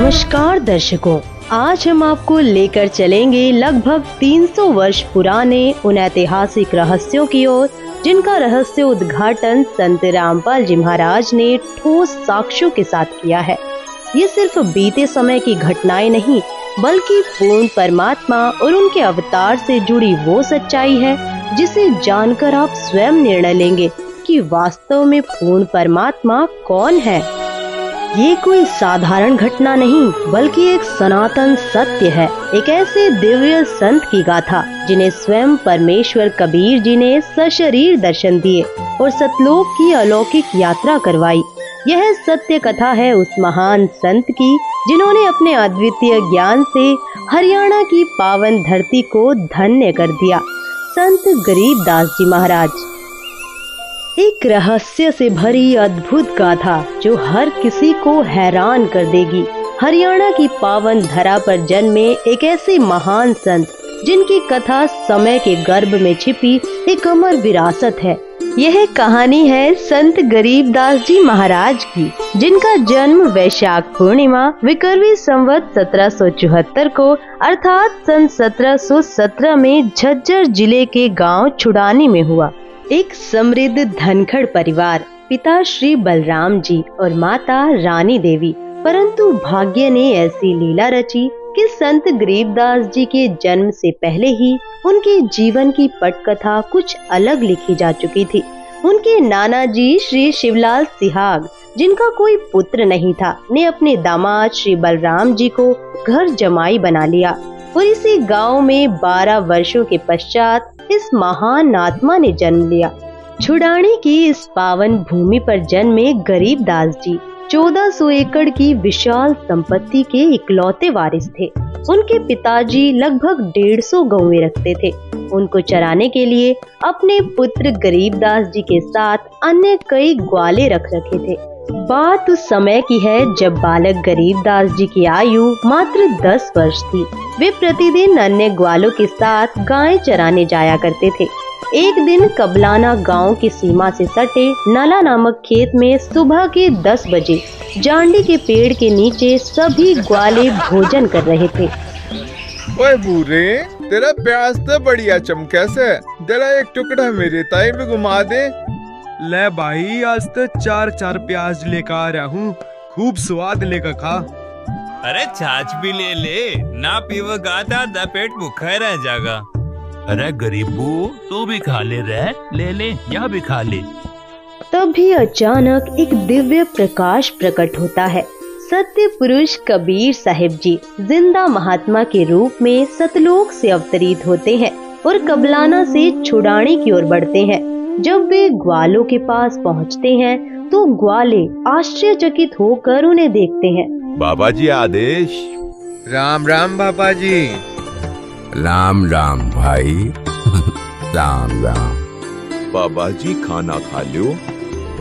नमस्कार दर्शकों, आज हम आपको लेकर चलेंगे लगभग 300 वर्ष पुराने उन ऐतिहासिक रहस्यों की ओर जिनका रहस्य उद्घाटन संत रामपाल जी महाराज ने ठोस साक्ष्यों के साथ किया है। ये सिर्फ बीते समय की घटनाएं नहीं, बल्कि पूर्ण परमात्मा और उनके अवतार से जुड़ी वो सच्चाई है जिसे जानकर आप स्वयं निर्णय लेंगे कि वास्तव में पूर्ण परमात्मा कौन है। ये कोई साधारण घटना नहीं, बल्कि एक सनातन सत्य है, एक ऐसे दिव्य संत की गाथा जिन्हें स्वयं परमेश्वर कबीर जी ने सशरीर दर्शन दिए और सतलोक की अलौकिक यात्रा करवाई। यह सत्य कथा है उस महान संत की जिन्होंने अपने अद्वितीय ज्ञान से हरियाणा की पावन धरती को धन्य कर दिया, संत गरीबदास जी महाराज। एक रहस्य से भरी अद्भुत गाथा जो हर किसी को हैरान कर देगी। हरियाणा की पावन धरा पर जन्मे एक ऐसे महान संत जिनकी कथा समय के गर्भ में छिपी एक अमर विरासत है। यह कहानी है संत गरीबदास जी महाराज की, जिनका जन्म वैशाख पूर्णिमा विक्रमी संवत 1774 को अर्थात सन 1717 में झज्जर जिले के गांव छुड़ानी में हुआ। एक समृद्ध धनखड़ परिवार, पिता श्री बलराम जी और माता रानी देवी। परंतु भाग्य ने ऐसी लीला रची कि संत गरीबदास जी के जन्म से पहले ही उनके जीवन की पटकथा कुछ अलग लिखी जा चुकी थी। उनके नाना जी श्री शिवलाल सिहाग, जिनका कोई पुत्र नहीं था, ने अपने दामाद श्री बलराम जी को घर जमाई बना लिया और इसी गांव में 12 वर्षों के पश्चात इस महान आत्मा ने जन्म लिया। छुड़ानी की इस पावन भूमि पर जन्मे गरीबदास जी 1400 एकड़ की विशाल संपत्ति के इकलौते वारिस थे। उनके पिताजी लगभग 150 गौएं रखते थे। उनको चराने के लिए अपने पुत्र गरीबदास जी के साथ अन्य कई ग्वाले रख रखे थे। बात उस समय की है जब बालक गरीबदास जी की आयु मात्र 10 वर्ष थी। वे प्रतिदिन अन्य ग्वालों के साथ गायें चराने जाया करते थे। एक दिन कबलाना गांव की सीमा से सटे नला नामक खेत में सुबह के 10 बजे जांडी के पेड़ के नीचे सभी ग्वाले भोजन कर रहे थे। ओए बूरे, तेरा प्याज तो बढ़िया चमके से, जरा एक टुकड़ा मेरे ताई में घुमा दे। ले भाई, आज तो 4 प्याज लेकर आ रहा हूँ, खूब स्वाद लेकर खा। अरे छाछ भी ले ले, ना पीवगा तो पेट भूखा रह जाएगा। अरे गरीबू, तू भी खा ले रे, ले ले, यहाँ भी खा ले। तभी अचानक एक दिव्य प्रकाश प्रकट होता है। सत्य पुरुष कबीर साहिब जी जिंदा महात्मा के रूप में सतलोक से अवतरित होते हैं और कबलाना से छुड़ानी की ओर बढ़ते हैं। जब वे ग्वालों के पास पहुँचते हैं तो ग्वाले आश्चर्यचकित होकर उन्हें देखते हैं। बाबा जी आदेश। राम राम बाबा जी। राम राम भाई। राम राम। बाबा जी खाना खा लो।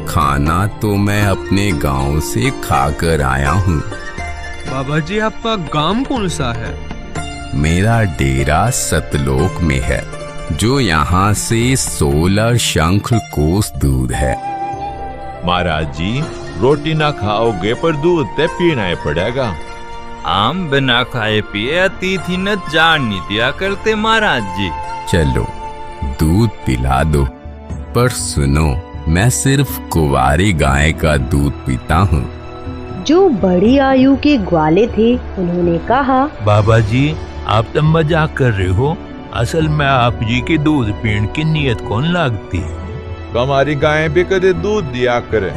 खाना तो मैं अपने गांव से खाकर आया हूँ। बाबा जी, आपका गांव कौन सा है? मेरा डेरा सतलोक में है, जो यहाँ से 16 शंख कोस दूर है। महाराज जी, रोटी ना खाओगे पर दूध ते पीना ही पड़ेगा। आम बिना खाए पिए अतिथि न जान नहीं दिया करते महाराज जी। चलो दूध पिला दो, पर सुनो, मैं सिर्फ कुंवारी गाय का दूध पीता हूँ। जो बड़ी आयु के ग्वाले थे उन्होंने कहा, बाबा जी, आप तो मजाक कर रहे हो। असल में आप जी के दूध पीने की नीयत कौन लागती है? हमारी गाय भी कदे दूध दिया करे।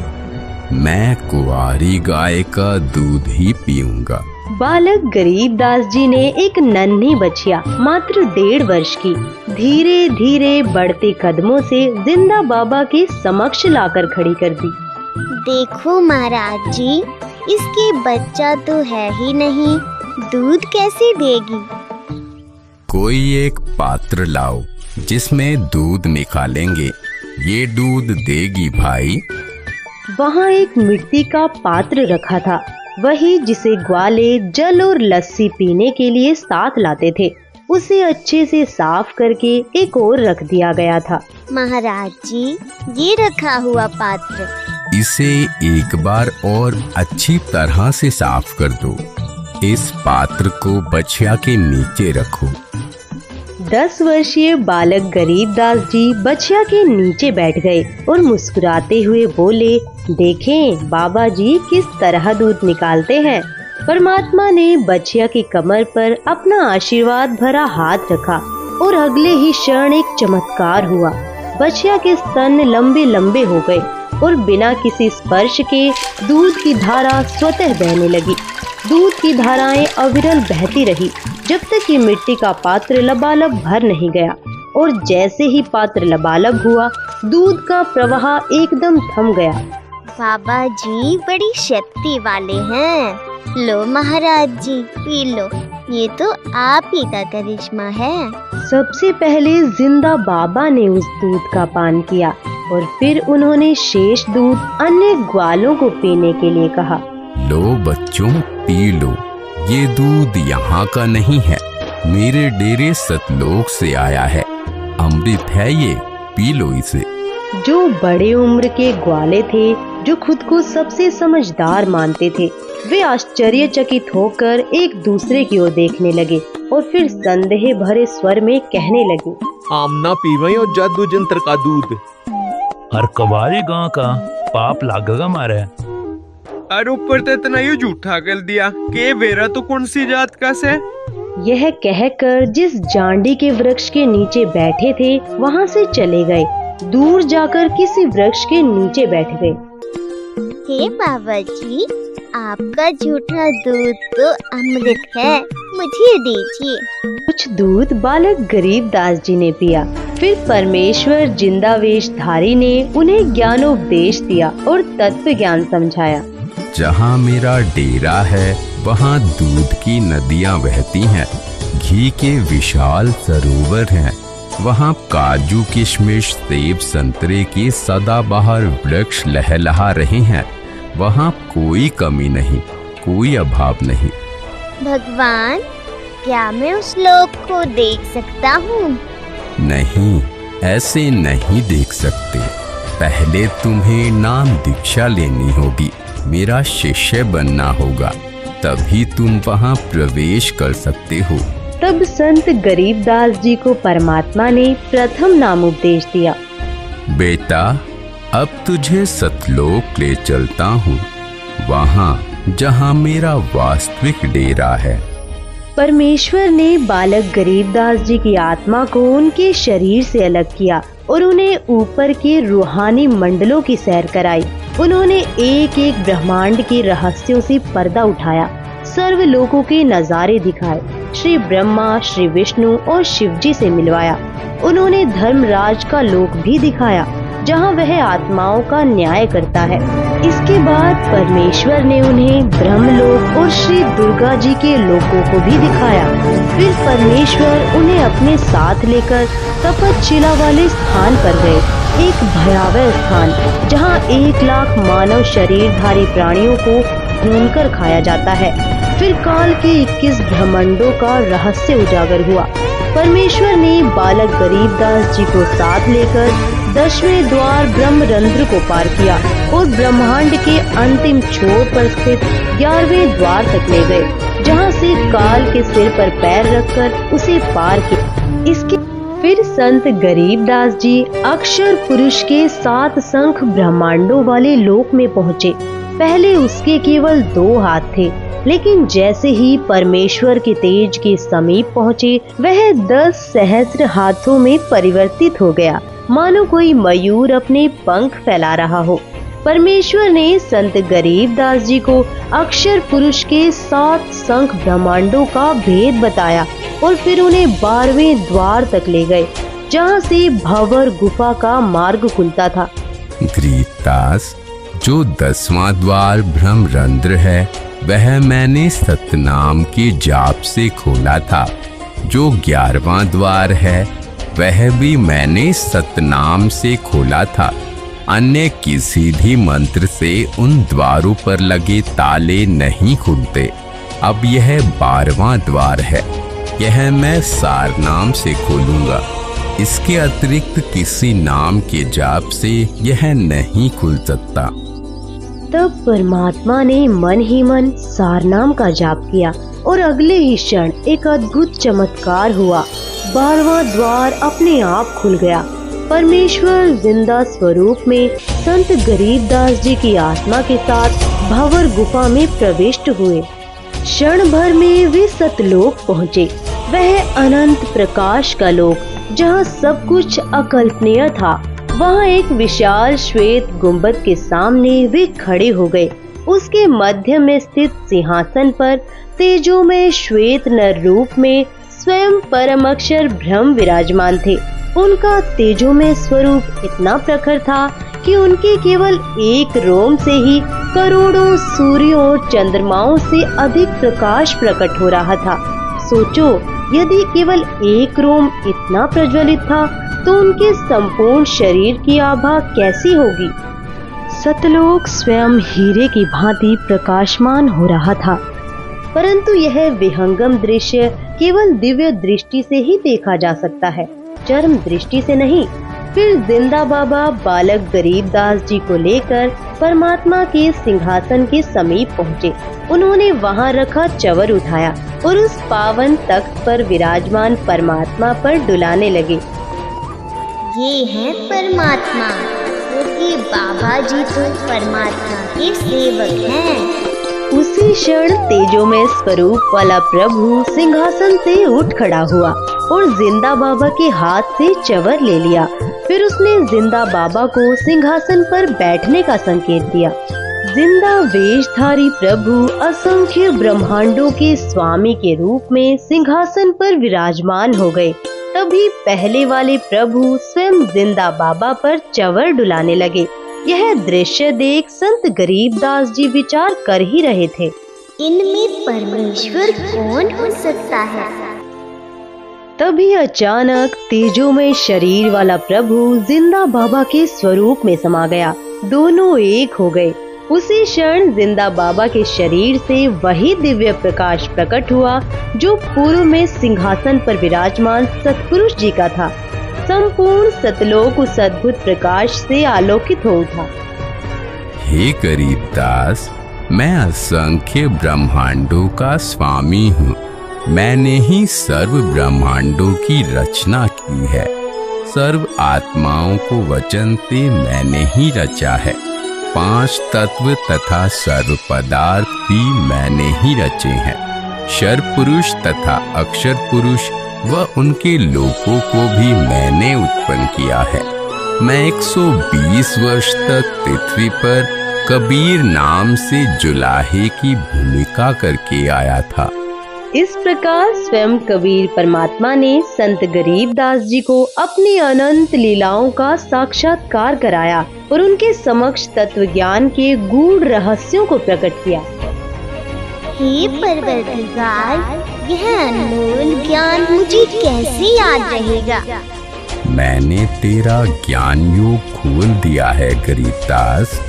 मैं कुंवारी गाय का दूध ही पीऊंगा। बालक गरीबदास जी ने एक नन्ही बछिया मात्र 1.5 वर्ष की धीरे धीरे बढ़ते कदमों से जिंदा बाबा के समक्ष लाकर खड़ी कर दी। देखो महाराज जी, इसकी बच्चा तो है ही नहीं, दूध कैसे देगी? कोई एक पात्र लाओ जिसमें दूध निकालेंगे, ये दूध देगी भाई। वहाँ एक मिट्टी का पात्र रखा था, वही जिसे ग्वाले जल और लस्सी पीने के लिए साथ लाते थे। उसे अच्छे से साफ करके एक और रख दिया गया था। महाराज जी, ये रखा हुआ पात्र, इसे एक बार और अच्छी तरह से साफ कर दो। इस पात्र को बछिया के नीचे रखो। 10 वर्षीय बालक गरीबदास जी बछिया के नीचे बैठ गए और मुस्कुराते हुए बोले, देखें बाबा जी किस तरह दूध निकालते हैं। परमात्मा ने बछिया की कमर पर अपना आशीर्वाद भरा हाथ रखा और अगले ही क्षण एक चमत्कार हुआ। बछिया के स्तन लंबे लंबे हो गए और बिना किसी स्पर्श के दूध की धारा स्वतः बहने लगी। दूध की धाराएं अविरल बहती रही जब तक कि मिट्टी का पात्र लबालब भर नहीं गया, और जैसे ही पात्र लबालब हुआ दूध का प्रवाह एकदम थम गया। बाबा जी बड़ी शक्ति वाले हैं। लो महाराज जी पी लो, ये तो आप ही का करिश्मा है। सबसे पहले जिंदा बाबा ने उस दूध का पान किया और फिर उन्होंने शेष दूध अन्य ग्वालों को पीने के लिए कहा। लो बच्चों पी लो, ये दूध यहाँ का नहीं है, मेरे डेरे सतलोक से आया है। अमृत है ये, पी लो इसे। जो बड़े उम्र के ग्वाले थे, जो खुद को सबसे समझदार मानते थे, वे आश्चर्यचकित होकर एक दूसरे की ओर देखने लगे और फिर संदेह भरे स्वर में कहने लगे, आमना पीवे और जादू जंत्र का दूध। हर कबारे गांव का पाप लागेगा मारे। और ऊपर तो इतना ही झूठा कर दिया कि वेरा तो कौन सी जात का से। यह कहकर जिस जांडी के वृक्ष के नीचे बैठे थे वहाँ से चले गए। दूर जाकर किसी वृक्ष के नीचे बैठ गए। हे बाबा जी, आपका झूठा दूध तो अमृत है, मुझे दीजिए। कुछ दूध बालक गरीबदास जी ने पिया। फिर परमेश्वर जिंदावेशधारी ने उन्हें ज्ञानोपदेश दिया और तत्व ज्ञान समझाया। जहाँ मेरा डेरा है वहाँ दूध की नदियाँ बहती हैं, घी के विशाल सरोवर हैं, वहाँ काजू किशमिश सेब संतरे के सदाबहार वृक्ष लहलहा रहे हैं, वहाँ कोई कमी नहीं, कोई अभाव नहीं। भगवान, क्या मैं उस लोक को देख सकता हूँ? नहीं, ऐसे नहीं देख सकते। पहले तुम्हें नाम दीक्षा लेनी होगी, मेरा शिष्य बनना होगा, तभी तुम वहाँ प्रवेश कर सकते हो। तब संत गरीबदास जी को परमात्मा ने प्रथम नाम उपदेश दिया। बेटा, अब तुझे सतलोक ले चलता हूँ, वहाँ जहाँ मेरा वास्तविक डेरा है। परमेश्वर ने बालक गरीबदास जी की आत्मा को उनके शरीर से अलग किया और उन्हें ऊपर के रूहानी मंडलों की सैर कराई। उन्होंने एक एक ब्रह्मांड के रहस्यों से पर्दा उठाया, सर्व लोकों के नजारे दिखाए, श्री ब्रह्मा, श्री विष्णु और शिव जी से मिलवाया। उन्होंने धर्मराज का लोक भी दिखाया, जहाँ वह आत्माओं का न्याय करता है। इसके बाद परमेश्वर ने उन्हें ब्रह्मलोक और श्री दुर्गा जी के लोकों को भी दिखाया। फिर परमेश्वर उन्हें अपने साथ लेकर तपतशिला वाले स्थान पर गए, एक भयावह स्थान जहाँ 1 लाख मानव शरीरधारी प्राणियों को भूनकर खाया जाता है। फिर काल के 21 ब्रह्मांडों का रहस्य उजागर हुआ। परमेश्वर ने बालक गरीबदास जी को साथ लेकर 10वें द्वार ब्रह्मरंध्र को पार किया और ब्रह्मांड के अंतिम छोर पर स्थित 11वें द्वार तक ले गए, जहाँ से काल के सिर पर पैर रखकर उसे पार किया। इसके फिर संत गरीबदास जी अक्षर पुरुष के 7 शंख ब्रह्मांडों वाले लोक में पहुँचे। पहले उसके केवल 2 हाथ थे, लेकिन जैसे ही परमेश्वर के तेज के समीप पहुँचे, वह 10 सहस्त्र हाथों में परिवर्तित हो गया, मानो कोई मयूर अपने पंख फैला रहा हो। परमेश्वर ने संत गरीबदास जी को अक्षर पुरुष के 7 शंख ब्रह्मांडों का भेद बताया और फिर उन्हें 12वें द्वार तक ले गए, जहाँ से भंवर गुफा का मार्ग खुलता था। गरीबदास, जो 10वां द्वार ब्रह्मरंध्र है, वह मैंने सतनाम के जाप से खोला था। जो 11वां द्वार है, वह भी मैंने सतनाम से खोला था। अन्य किसी भी मंत्र से उन द्वारों पर लगे ताले नहीं खुलते। अब यह 12वां द्वार है, यह मैं सार नाम से खोलूंगा। इसके अतिरिक्त किसी नाम के जाप से यह नहीं खुल सकता। तब परमात्मा ने मन ही मन सारनाम का जाप किया और अगले ही क्षण एक अद्भुत चमत्कार हुआ। 12वां द्वार अपने आप खुल गया। परमेश्वर जिंदा स्वरूप में संत गरीबदास जी की आत्मा के साथ भंवर गुफा में प्रविष्ट हुए। क्षण भर में वे सतलोक पहुँचे। वह अनंत प्रकाश का लोक जहाँ सब कुछ अकल्पनीय था। वहाँ एक विशाल श्वेत गुंबद के सामने वे खड़े हो गए। उसके मध्य में स्थित सिंहासन पर तेजोमय श्वेत नर रूप में स्वयं परम अक्षर ब्रह्म विराजमान थे। उनका तेजोमय स्वरूप इतना प्रखर था कि उनके केवल एक रोम से ही करोड़ों सूर्यों और चंद्रमाओं से अधिक प्रकाश प्रकट हो रहा था। सोचो, यदि केवल एक रोम इतना प्रज्वलित था तो उनके संपूर्ण शरीर की आभा कैसी होगी। सतलोक स्वयं हीरे की भांति प्रकाशमान हो रहा था, परंतु यह विहंगम दृश्य केवल दिव्य दृष्टि से ही देखा जा सकता है, चरम दृष्टि से नहीं। फिर जिंदा बाबा बालक गरीबदास जी को लेकर परमात्मा के सिंहासन के समीप पहुँचे। उन्होंने वहाँ रखा चवर उठाया और उस पावन तख्त पर विराजमान परमात्मा पर डुलाने लगे। ये है परमात्मा, क्योंकि बाबा जी तो परमात्मा के सेवक हैं। उसी क्षण तेजोमय स्वरूप वाला प्रभु सिंहासन से उठ खड़ा हुआ और जिंदा बाबा के हाथ से चवर ले लिया। फिर उसने जिंदा बाबा को सिंहासन पर बैठने का संकेत दिया। जिंदा वेशधारी प्रभु असंख्य ब्रह्मांडों के स्वामी के रूप में सिंहासन पर विराजमान हो गए। तभी पहले वाले प्रभु स्वयं जिंदा बाबा पर चवर डुलाने लगे। यह दृश्य देख संत गरीबदास जी विचार कर ही रहे थे, इनमें परमेश्वर कौन हो सकता है। तभी अचानक तेजोमय शरीर वाला प्रभु जिंदा बाबा के स्वरूप में समा गया। दोनों एक हो गए। उसी क्षण जिंदा बाबा के शरीर से वही दिव्य प्रकाश प्रकट हुआ जो पूर्व में सिंहासन पर विराजमान सतपुरुष जी का था। संपूर्ण सतलोक उस अद्भुत प्रकाश से आलोकित हो उठा। हे गरीबदास, मैं असंख्य ब्रह्मांडों का स्वामी हूँ। मैंने ही सर्व ब्रह्मांडों की रचना की है। सर्व आत्माओं को वचन से मैंने ही रचा है। 5 तत्व तथा सर्व पदार्थ भी मैंने ही रचे हैं। क्षर पुरुष तथा अक्षर पुरुष व उनके लोकों को भी मैंने उत्पन्न किया है। मैं 120 वर्ष तक पृथ्वी पर कबीर नाम से जुलाहे की भूमिका करके आया था। इस प्रकार स्वयं कबीर परमात्मा ने संत गरीबदास जी को अपनी अनंत लीलाओं का साक्षात्कार कराया और उनके समक्ष तत्व ज्ञान के गूढ़ रहस्यों को प्रकट किया। हे परवरदिगार, यह अनमोल ज्ञान मुझे कैसे याद रहेगा। मैंने तेरा ज्ञान योग खोल दिया है गरीबदास।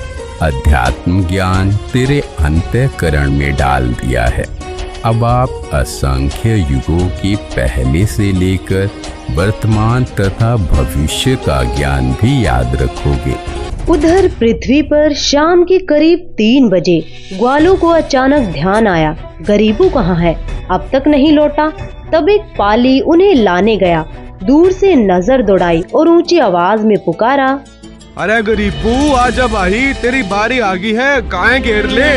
अध्यात्म ज्ञान तेरे अंतःकरण में डाल दिया है। अब आप असंख्य युगों के पहले से लेकर वर्तमान तथा भविष्य का ज्ञान भी याद रखोगे। उधर पृथ्वी पर शाम के करीब 3 बजे ग्वालों को अचानक ध्यान आया, गरीबू कहाँ है, अब तक नहीं लौटा। तब एक पाली उन्हें लाने गया। दूर से नजर दौड़ाई और ऊंची आवाज में पुकारा, अरे गरीबू आजा भाई, तेरी बारी आ गई है, काहे घेर ले।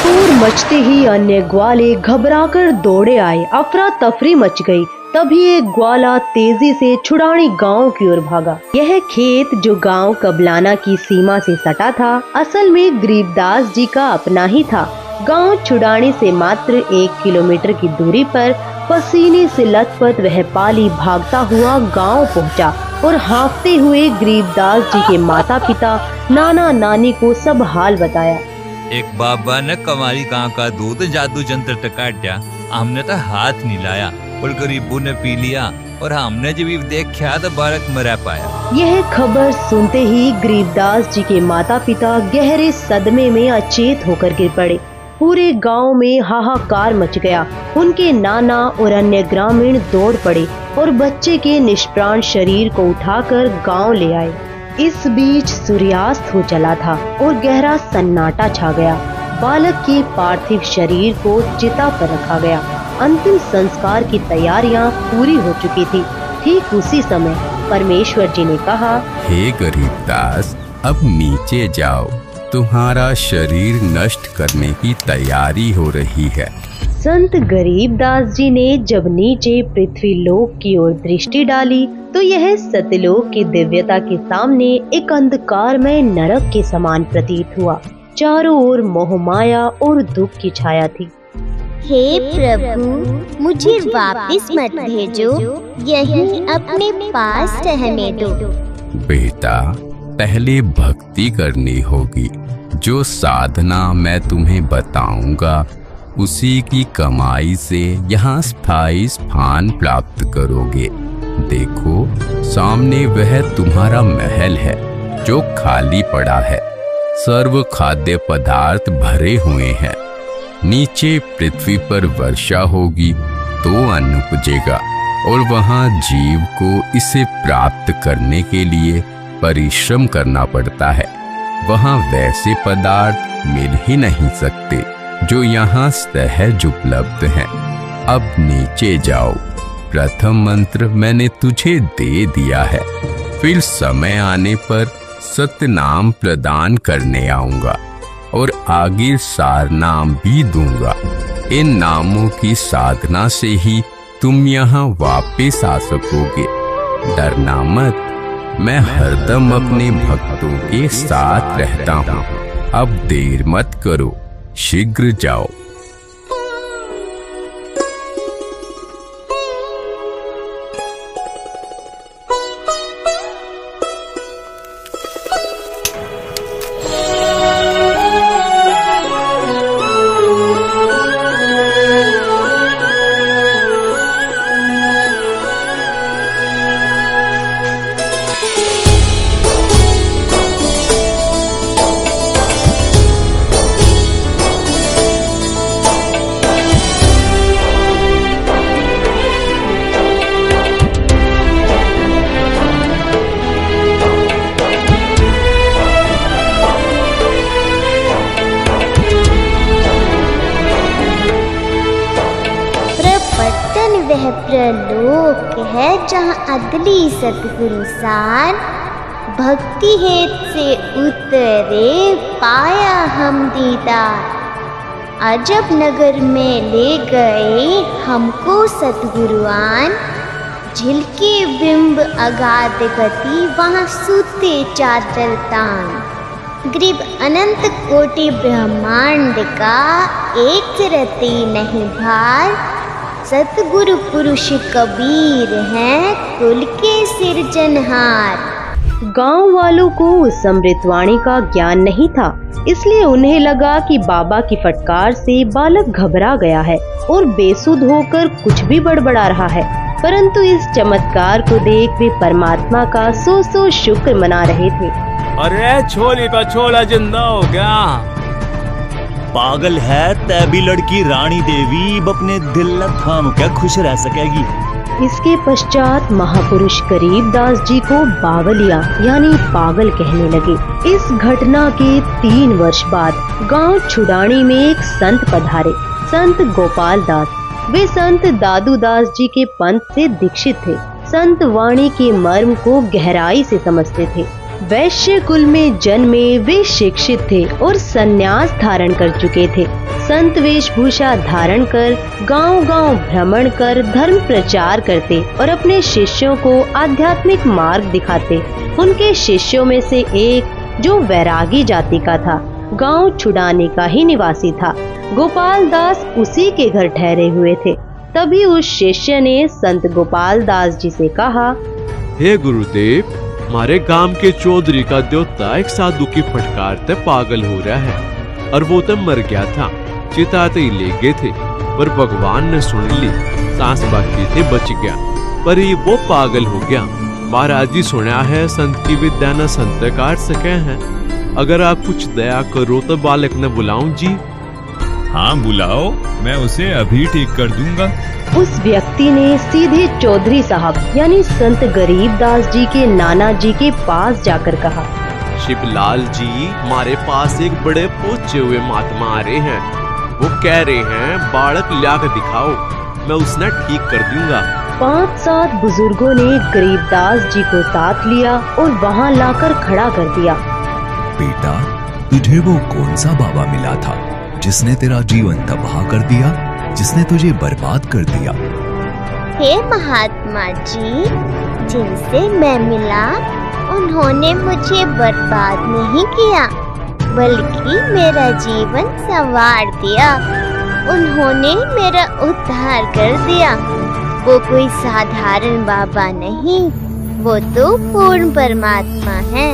शोर मचते ही अन्य ग्वाले घबराकर दौड़े आए। अफरा तफरी मच गई। तभी एक ग्वाला तेजी से छुड़ानी गांव की ओर भागा। यह खेत जो गांव कबलाना की सीमा से सटा था, असल में गरीबदास जी का अपना ही था। गांव छुड़ानी से मात्र 1 किलोमीटर की दूरी पर पसीने से लथपथ वह पाली भागता हुआ गांव पहुंचा। और हाँफते हुए गरीबदास जी के माता पिता नाना नानी को सब हाल बताया। एक बाबा ने कमारी गां का दूध जादू जंत्र टकाट्या, हमने तो हाथ नहीं लाया और गरीबू ने पी लिया और हमने जब देखा तो बालक मरा पाया। यह खबर सुनते ही गरीबदास जी के माता पिता गहरे सदमे में अचेत होकर गिर पड़े। पूरे गांव में हाहाकार मच गया। उनके नाना और अन्य ग्रामीण दौड़ पड़े और बच्चे के निष्प्राण शरीर को उठाकर गांव ले आए। इस बीच सूर्यास्त हो चला था और गहरा सन्नाटा छा गया। बालक के पार्थिव शरीर को चिता पर रखा गया। अंतिम संस्कार की तैयारियां पूरी हो चुकी थी। ठीक उसी समय परमेश्वर जी ने कहा, हे गरीबदास, अब नीचे जाओ, तुम्हारा शरीर नष्ट करने की तैयारी हो रही है। संत गरीबदास जी ने जब नीचे पृथ्वी लोक की ओर दृष्टि डाली तो यह सतलोक की दिव्यता के सामने एक अंधकारमय नरक के समान प्रतीत हुआ। चारों ओर मोहमाया और दुख की छाया थी। हे प्रभु, मुझे वापस मत भेजो, यहीं अपने पास रहने दो। बेटा, पहले भक्ति करनी होगी। जो साधना मैं तुम्हें बताऊंगा उसी की कमाई से यहाँ स्थायी स्थान प्राप्त करोगे। देखो, सामने वह तुम्हारा महल है जो खाली पड़ा है। सर्व खाद्य पदार्थ भरे हुए हैं। नीचे पृथ्वी पर वर्षा होगी तो अन्न उपजेगा और वहाँ जीव को इसे प्राप्त करने के लिए परिश्रम करना पड़ता है। वहाँ वैसे पदार्थ मिल ही नहीं सकते जो यहाँ सहज उपलब्ध हैं। अब नीचे जाओ। प्रथम मंत्र मैंने तुझे दे दिया है, फिर समय आने पर सत्य नाम प्रदान करने आऊंगा और आगे सार नाम भी दूंगा। इन नामों की साधना से ही तुम यहाँ वापस आ सकोगे। डरना मत, मैं हरदम अपने भक्तों के साथ रहता हूँ। अब देर मत करो, शीघ्र जाओ। वह प्रलोक है जहाँ अदली सतगुरु सार भक्ति हेत से उतरे पाया हम दीदार। अजब नगर में ले गए हमको सतगुरुआन, झिलके बिंब अगाध गति वहाँ सूते चादर तान। ग्रीब अनंत कोटि ब्रह्मांड का एक रति नहीं भार। सतगुरु पुरुष कबीर हैं कुल के सिरजनहार। गांव वालों को उस अमृतवाणी का ज्ञान नहीं था, इसलिए उन्हें लगा कि बाबा की फटकार से बालक घबरा गया है और बेसुध होकर कुछ भी बड़बड़ा रहा है। परंतु इस चमत्कार को देख वे परमात्मा का सौ सौ शुक्र मना रहे थे। अरे छोली का छोला जिंदा हो गया। पागल है तभी लड़की रानी देवी अपने दिल थाम के खुश रह सकेगी। इसके पश्चात महापुरुष गरीबदास जी को बावलिया यानी पागल कहने लगे। इस घटना के 3 वर्ष बाद गांव छुडानी में एक संत पधारे, संत गोपाल दास। वे संत दादू दास जी के पंथ से दीक्षित थे। संत वाणी के मर्म को गहराई से समझते थे। वैश्य कुल में जन्मे वे शिक्षित थे और संन्यास धारण कर चुके थे। संत वेशभूषा धारण कर गांव-गांव भ्रमण कर धर्म प्रचार करते और अपने शिष्यों को आध्यात्मिक मार्ग दिखाते। उनके शिष्यों में से एक जो वैरागी जाति का था, गांव छुडाने का ही निवासी था। गोपाल दास उसी के घर ठहरे हुए थे। तभी उस शिष्य ने संत गोपाल दास जी से कहा, हे गुरुदेव, हमारे गांव के चौधरी का देवता एक साधु की फटकार से पागल हो रहा है और वो तो मर गया था। चिताते ही ले गए थे पर भगवान ने सुन ली, सांस बाकी थे बच गया, पर ये वो पागल हो गया। महाराज जी सुना है संत की विद्या न संत काट सके हैं। अगर आप कुछ दया करो तो बालक ने बुलाऊं जी। हाँ बुलाओ, मैं उसे अभी ठीक कर दूंगा। उस व्यक्ति ने सीधे चौधरी साहब यानी संत गरीबदास जी के नाना जी के पास जाकर कहा, शिवलाल जी, हमारे पास एक बड़े पहुंचे हुए महात्मा आ रहे हैं। वो कह रहे हैं बालक लाकर दिखाओ, मैं उसने ठीक कर दूंगा। 5-7 बुजुर्गों ने गरीबदास जी को साथ लिया और वहाँ लाकर खड़ा कर दिया। बेटा, तुझे वो कौन सा बाबा मिला था जिसने तेरा जीवन तबाह कर दिया, जिसने तुझे बर्बाद कर दिया? हे महात्मा जी, जिनसे मैं मिला उन्होंने मुझे बर्बाद नहीं किया बल्कि मेरा जीवन संवार दिया। उन्होंने मेरा उद्धार कर दिया। वो कोई साधारण बाबा नहीं, वो तो पूर्ण परमात्मा है।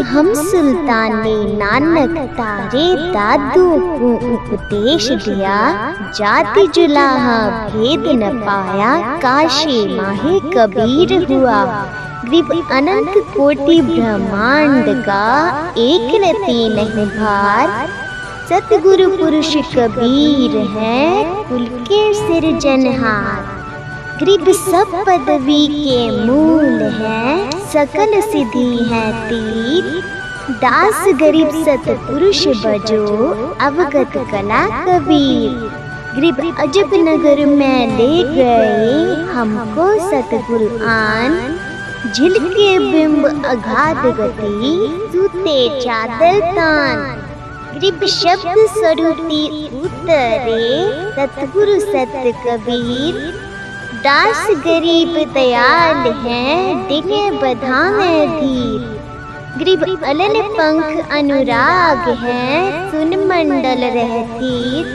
हम सुल्तान ने नानक तारे दादू को उपदेश दिया, जाति जुलाहा भेद न पाया, काशी माहे कबीर हुआ। ग्रीब अनंत कोटि ब्रह्मांड का एक रति नहीं भार, सतगुरु पुरुष कबीर है कुल के सिरजनहार। ग्रीब सब पदवी के मूल है, सकल सिद्धि है तीर। दास गरीब सतपुरुष बजो, अवगत कला कबीर। ग्रीब अजब नगर में ले गए हमको सतगुरु आन, झिलके बिंब अगाध गति, सूते चादर तान। ग्रीब शब्द स्वरूपी उतरे, सतगुरु सत कबीर। दास गरीब दयाल है, दिले बधाए धीर। ग्रीब अलल पंख अनुराग है, सुन मंडल रहतीर।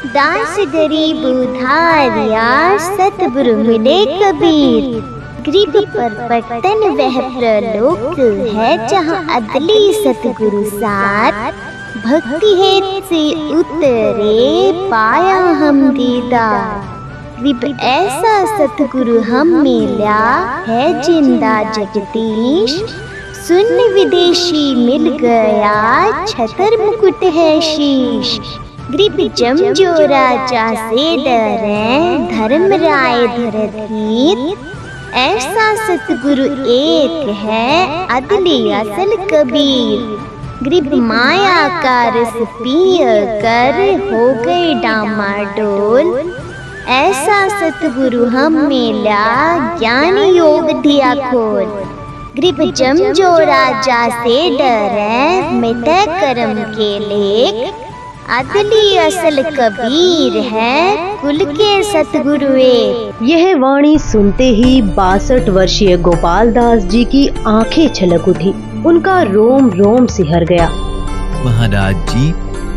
दास गरीब उधारिया, सतगुरु मिले कबीर। ग्रीब पर पटन वह प्रलोक है, जहाँ अदली सतगुरु साथ। भक्ति हेत से उतरे, पाया हम दीदार। ग्रीब ऐसा सतगुरु हम मिला है, जिंदा जगदीश। सुन विदेशी मिल गया, छतर मुकुट है शीश। ग्रीब जमजो राजा से डरे, धर्म राय धरधीर। ऐसा सतगुरु एक है, अदली असल कबीर। ग्रीब माया का रस पिय कर, हो गए डामाडोल। ऐसा सतगुरु हम मिला, ज्ञान योग दिया खोल। ग्रीब जमजो राजा से डरे, मिटे कर्म के लेख। अदली असल कबीर है, कुल के सतगुरु एक। यह वाणी सुनते ही 62 वर्षीय गोपाल दास जी की आंखें छलक उठी, उनका रोम रोम सिहर गया। महाराज जी,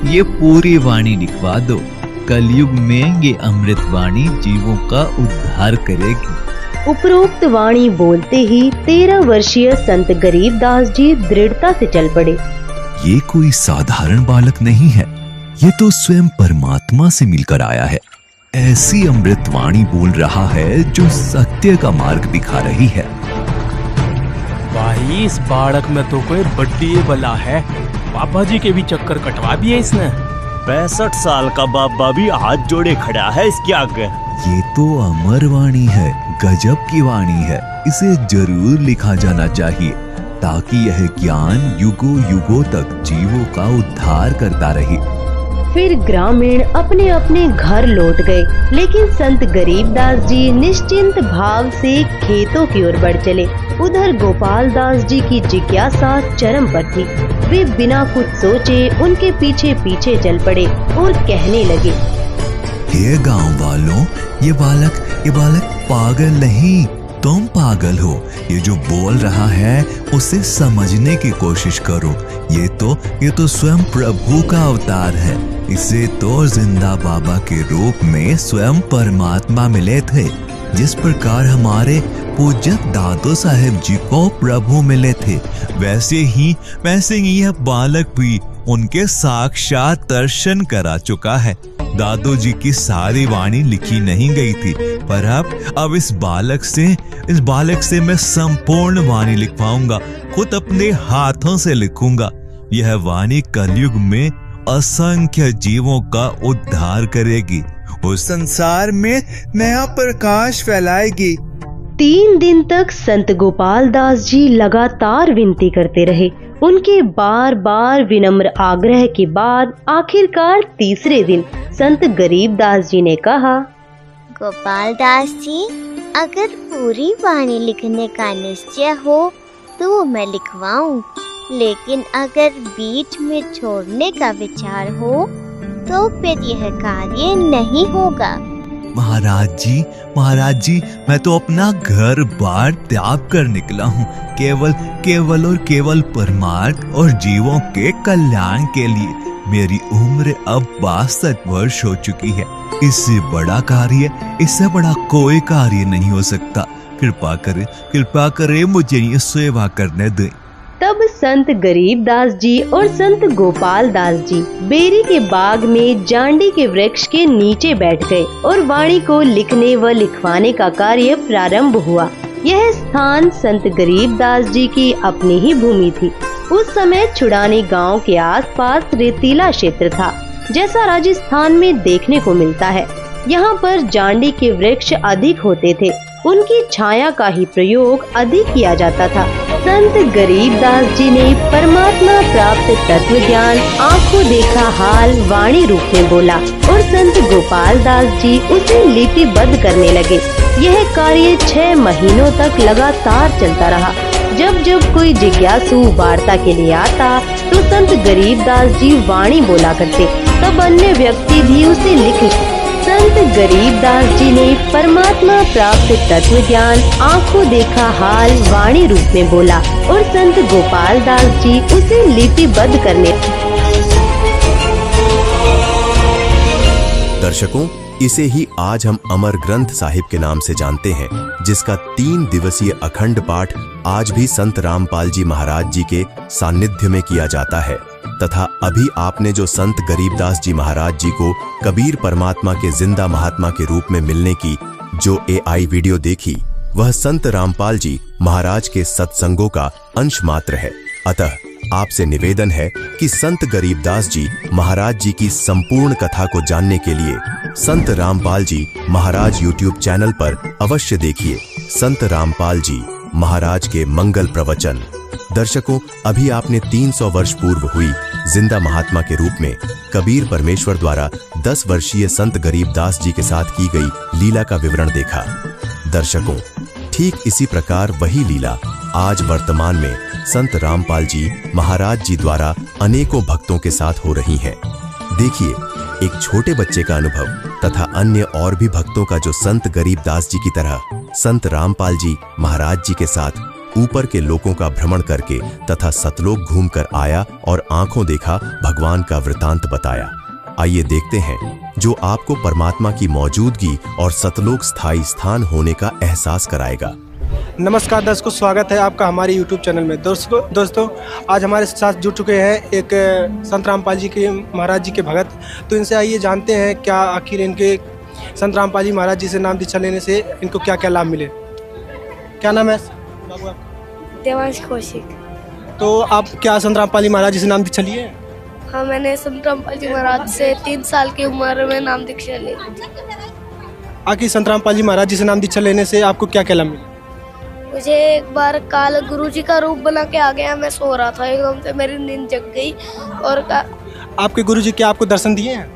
ये पूरी वाणी लिखवा दो। कलयुग में ये अमृत वाणी जीवों का उद्धार करेगी। उपरोक्त वाणी बोलते ही 13 वर्षीय संत गरीबदास जी दृढ़ता से चल पड़े। ये कोई साधारण बालक नहीं है, ये तो स्वयं परमात्मा से मिलकर आया है। ऐसी अमृत वाणी बोल रहा है जो सत्य का मार्ग दिखा रही है। भाई, इस बालक में तो कोई बड्डी बला है। पापा जी के भी चक्कर कटवा दिए इसने। 65 साल का बाबा भी हाथ जोड़े खड़ा है इसके आगे। ये तो अमर वाणी है, गजब की वाणी है। इसे जरूर लिखा जाना चाहिए ताकि यह ज्ञान युगों युगों तक जीवों का उद्धार करता रहे। फिर ग्रामीण अपने अपने घर लौट गए, लेकिन संत गरीबदास जी निश्चिंत भाव से खेतों की ओर बढ़ चले। उधर गोपाल दास जी की जिज्ञासा चरम पर थी। वे बिना कुछ सोचे उनके पीछे पीछे चल पड़े और कहने लगे, हे गांव वालों, ये बालक पागल नहीं, तुम पागल हो। ये जो बोल रहा है उसे समझने की कोशिश करो। ये तो स्वयं प्रभु का अवतार है। इसे तो जिंदा बाबा के रूप में स्वयं परमात्मा मिले थे, जिस प्रकार हमारे पूज्य दादू साहेब जी को प्रभु मिले थे, वैसे ही यह बालक भी उनके साक्षात दर्शन करा चुका है। दादू जी की सारी वाणी लिखी नहीं गई थी, पर अब इस बालक से मैं संपूर्ण वाणी लिखवाऊंगा, खुद अपने हाथों से लिखूंगा। यह वाणी कलयुग में असंख्य जीवों का उद्धार करेगी, उस संसार में नया प्रकाश फैलाएगी। 3 दिन तक संत गोपाल दास जी लगातार विनती करते रहे। उनके बार बार विनम्र आग्रह के बाद आखिरकार तीसरे दिन संत गरीब दास जी ने कहा, गोपाल दास जी, अगर पूरी वाणी लिखने का निश्चय हो तो मैं लिखवाऊं, लेकिन अगर बीच में छोड़ने का विचार हो तो फिर यह कार्य नहीं होगा। महाराज जी, मैं तो अपना घर बार त्याग कर निकला हूँ, केवल परमार्थ और जीवों के कल्याण के लिए। मेरी उम्र अब 62 वर्ष हो चुकी है। इससे बड़ा कोई कार्य नहीं हो सकता। कृपा करे मुझे ये सेवा करने दे। तब संत गरीब दास जी और संत गोपाल दास जी बेरी के बाग में जांडी के वृक्ष के नीचे बैठ गए और वाणी को लिखने व लिखवाने का कार्य प्रारंभ हुआ। यह स्थान संत गरीब दास जी की अपनी ही भूमि थी। उस समय छुड़ानी गांव के आसपास रेतीला क्षेत्र था, जैसा राजस्थान में देखने को मिलता है। यहाँ पर जांडी के वृक्ष अधिक होते थे, उनकी छाया का ही प्रयोग अधिक किया जाता था। संत गरीब दास जी ने परमात्मा प्राप्त तत्व ज्ञान आंखों देखा हाल वाणी रूप में बोला और संत गोपाल दास जी उसे लिपिबद्ध करने लगे। यह कार्य 6 महीनों तक लगातार चलता रहा। जब कोई जिज्ञासु वार्ता के लिए आता तो संत गरीब दास जी वाणी बोला करते, तब अन्य व्यक्ति भी उसे लिखते। संत गरीब दास जी ने परमात्मा प्राप्त तत्व ज्ञान आंखों देखा हाल वाणी रूप में बोला और संत गोपाल दास जी उसे लिपिबद्ध करने। दर्शकों, इसे ही आज हम अमर ग्रंथ साहिब के नाम से जानते हैं, जिसका 3 दिवसीय अखंड पाठ आज भी संत रामपाल जी महाराज जी के सानिध्य में किया जाता है। तथा अभी आपने जो संत गरीबदास जी महाराज जी को कबीर परमात्मा के जिंदा महात्मा के रूप में मिलने की जो AI वीडियो देखी, वह संत रामपाल जी महाराज के सत्संगों का अंश मात्र है। अतः आपसे निवेदन है कि संत गरीबदास जी महाराज जी की संपूर्ण कथा को जानने के लिए संत रामपाल जी महाराज YouTube चैनल पर अवश्य देखिए संत रामपाल जी महाराज के मंगल प्रवचन। दर्शकों, अभी आपने 300 वर्ष पूर्व हुई जिंदा महात्मा के रूप में कबीर परमेश्वर द्वारा 10 वर्षीय संत गरीबदास जी के साथ की गई लीला का विवरण देखा। दर्शकों, ठीक इसी प्रकार वही लीला आज वर्तमान में संत रामपाल जी महाराज जी द्वारा अनेकों भक्तों के साथ हो रही है। देखिए, एक छोटे बच्चे का अनुभव तथा अन्य और भी भक्तों का जो संत गरीबदास जी की तरह संत रामपाल जी महाराज जी के साथ ऊपर के लोकों का भ्रमण करके तथा सतलोक घूमकर आया और आंखों देखा भगवान का वृतांत बताया। आइए देखते हैं जो आपको परमात्मा की मौजूदगी और सतलोक स्थायी स्थान होने का एहसास कराएगा। नमस्कार दर्शकों, स्वागत है आपका हमारे YouTube चैनल में। दोस्तों आज हमारे साथ जुड़ चुके हैं एक संत रामपाल जी के महाराज जी के भगत। तो इनसे आइए जानते हैं क्या आखिर इनके संत रामपाल जी महाराज जी से नाम दीक्षा लेने से इनको क्या क्या लाभ मिले। क्या नाम है बाबू आपका? देवांश कौशिक। तो आप क्या संत रामपाल जी महाराज जी से नाम दीक्षा लिए? हाँ, मैंने संत रामपाल जी महाराज से 3 साल की उम्र में नाम दीक्षा ली। आखिर संत रामपाल जी महाराज जी से नाम दीक्षा लेने से आपको क्या क्या लाभ मिले? मुझे एक बार काल गुरुजी का रूप बना के आ गया। मैं सो रहा था, एकदम से मेरी नींद जग गई और आपके गुरुजी क्या आपको दर्शन दिए हैं?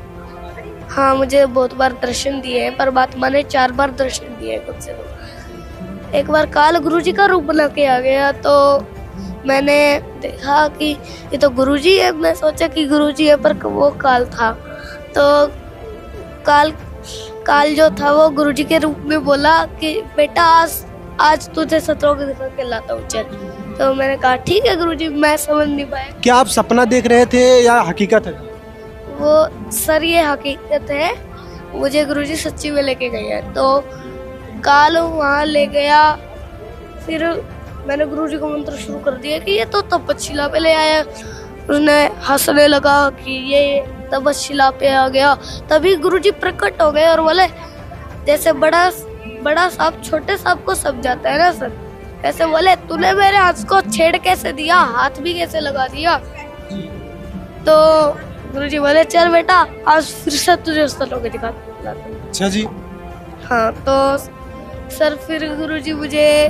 हाँ, मुझे बहुत बार दर्शन दिए हैं, परमात्मा ने 4 बार दर्शन दिए हैं कम से कम। एक बार काल गुरुजी का रूप बना के आ गया तो मैंने देखा कि ये तो गुरुजी है। मैं सोचा कि गुरुजी है, पर वो काल था। तो काल जो था वो गुरुजी के रूप में बोला कि बेटा आज तुझे सतलोक दिखा के लाता हूँ, चल। तो मैंने कहा ठीक है गुरुजी। मैं समझ नहीं पाया। क्या आप सपना देख रहे थे या हकीकत है? वो सर ये हकीकत है, मुझे गुरुजी सच्ची में लेके गए हैं। तो काल वहाँ ले गया, फिर मैंने गुरुजी को मंत्र शुरू कर दिया कि ये तो तपस्शिला पे ले आया। उसने हंसने लगा कि ये तपस्शिला पे आ गया। तभी गुरुजी प्रकट हो गए और बोले जैसे बड़ा सांप छोटे सांप को सब जाता है ना सर, ऐसे बोले तूने मेरे हाथ को छेड़ कैसे दिया, हाथ भी कैसे लगा दिया। तो गुरुजी बोले चल बेटा आज फिर से तुझे स्थलों के दिखा। अच्छा जी। हाँ तो सर फिर गुरुजी मुझे